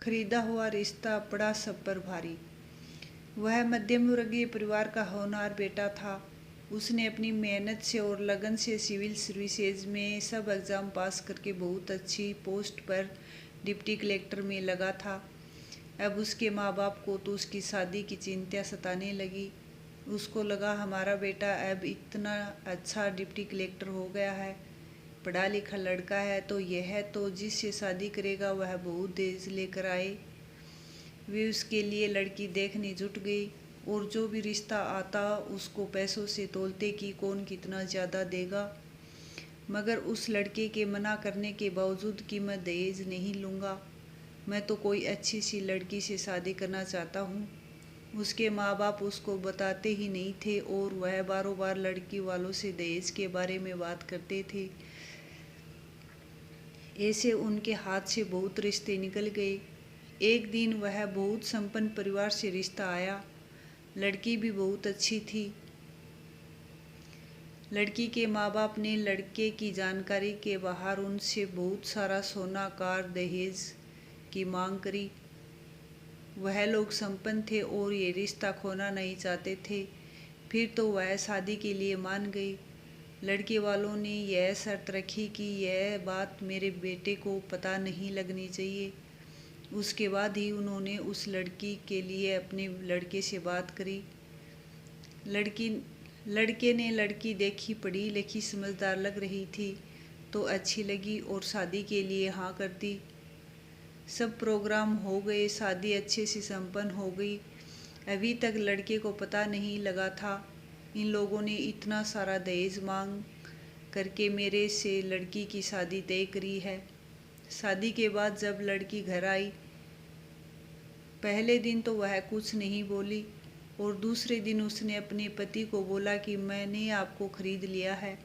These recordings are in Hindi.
खरीदा हुआ रिश्ता पड़ा सब पर भारी। वह मध्यम वर्गीय परिवार का होनहार बेटा था। उसने अपनी मेहनत से और लगन से सिविल सर्विसेज में सब एग्ज़ाम पास करके बहुत अच्छी पोस्ट पर डिप्टी कलेक्टर में लगा था। अब उसके माँ बाप को तो उसकी शादी की चिंता सताने लगी। उसको लगा हमारा बेटा अब इतना अच्छा डिप्टी कलेक्टर हो गया है, पढ़ा लिखा लड़का है, तो यह तो जिससे शादी करेगा वह बहुत दहेज लेकर आए। वे उसके लिए लड़की देखने जुट गई और जो भी रिश्ता आता उसको पैसों से तोलते कि कौन कितना ज़्यादा देगा। मगर उस लड़के के मना करने के बावजूद कि मैं दहेज नहीं लूँगा, मैं तो कोई अच्छी सी लड़की से शादी करना चाहता हूँ, उसके माँ बाप उसको बताते ही नहीं थे और वह बारों बार लड़की वालों से दहेज के बारे में बात करते थे। ऐसे उनके हाथ से बहुत रिश्ते निकल गए। एक दिन वह बहुत संपन्न परिवार से रिश्ता आया। लड़की भी बहुत अच्छी थी। लड़की के माँ बाप ने लड़के की जानकारी के बाहर उनसे बहुत सारा सोना कार दहेज की मांग करी। वह लोग संपन्न थे और ये रिश्ता खोना नहीं चाहते थे। फिर तो वह शादी के लिए मान गई। लड़के वालों ने यह शर्त रखी कि यह बात मेरे बेटे को पता नहीं लगनी चाहिए। उसके बाद ही उन्होंने उस लड़की के लिए अपने लड़के से बात करी। लड़के ने लड़की देखी, पढ़ी लिखी समझदार लग रही थी तो अच्छी लगी और शादी के लिए हाँ कर दी। सब प्रोग्राम हो गए, शादी अच्छे से संपन्न हो गई। अभी तक लड़के को पता नहीं लगा था इन लोगों ने इतना सारा दहेज मांग करके मेरे से लड़की की शादी तय करी है। शादी के बाद जब लड़की घर आई, पहले दिन तो वह कुछ नहीं बोली और दूसरे दिन उसने अपने पति को बोला कि मैंने आपको खरीद लिया है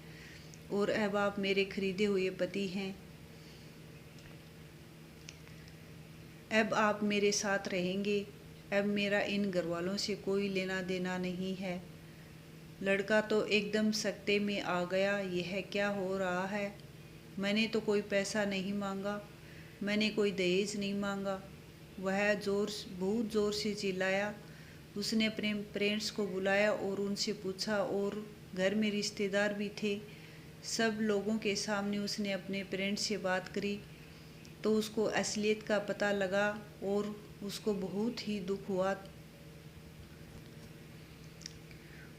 और अब आप मेरे खरीदे हुए पति हैं। अब आप मेरे साथ रहेंगे। अब मेरा इन घरवालों से कोई लेना देना नहीं है। लड़का तो एकदम सकते में आ गया, यह क्या हो रहा है? मैंने तो कोई पैसा नहीं मांगा, मैंने कोई दहेज नहीं मांगा। वह बहुत ज़ोर से चिल्लाया। उसने अपने पेरेंट्स को बुलाया और उनसे पूछा और घर में रिश्तेदार भी थे। सब लोगों के सामने उसने अपने पेरेंट्स से बात करी तो उसको असलियत का पता लगा और उसको बहुत ही दुख हुआ।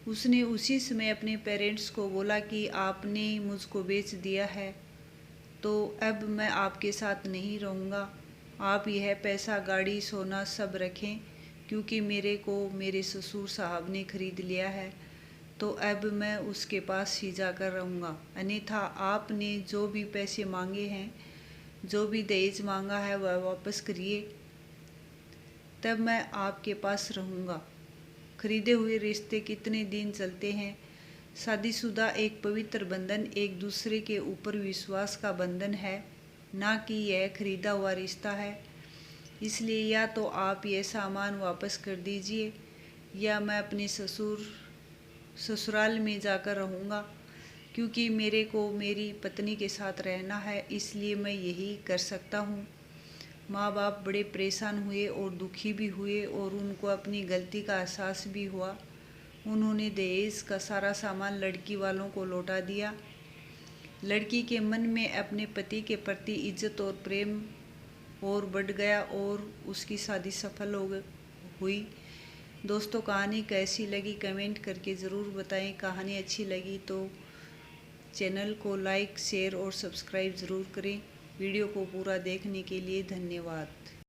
उसने उसी समय अपने पेरेंट्स को बोला कि आपने मुझको बेच दिया है तो अब मैं आपके साथ नहीं रहूँगा। आप यह पैसा, गाड़ी, सोना सब रखें क्योंकि मेरे को मेरे ससुर साहब ने खरीद लिया है तो अब मैं उसके पास ही जाकर रहूँगा। अन्यथा आपने जो भी पैसे मांगे हैं, जो भी दहेज मांगा है वह वापस करिए, तब मैं आपके पास रहूँगा। खरीदे हुए रिश्ते कितने दिन चलते हैं। शादीशुदा एक पवित्र बंधन एक दूसरे के ऊपर विश्वास का बंधन है, ना कि यह खरीदा हुआ रिश्ता है। इसलिए या तो आप यह सामान वापस कर दीजिए या मैं अपने ससुराल में जाकर रहूँगा क्योंकि मेरे को मेरी पत्नी के साथ रहना है, इसलिए मैं यही कर सकता हूँ। माँ बाप बड़े परेशान हुए और दुखी भी हुए और उनको अपनी गलती का एहसास भी हुआ। उन्होंने दहेज का सारा सामान लड़की वालों को लौटा दिया। लड़की के मन में अपने पति के प्रति इज्जत और प्रेम और बढ़ गया और उसकी शादी सफल हुई। दोस्तों, कहानी कैसी लगी कमेंट करके ज़रूर बताएं। कहानी अच्छी लगी तो चैनल को लाइक, शेयर और सब्सक्राइब ज़रूर करें। वीडियो को पूरा देखने के लिए धन्यवाद।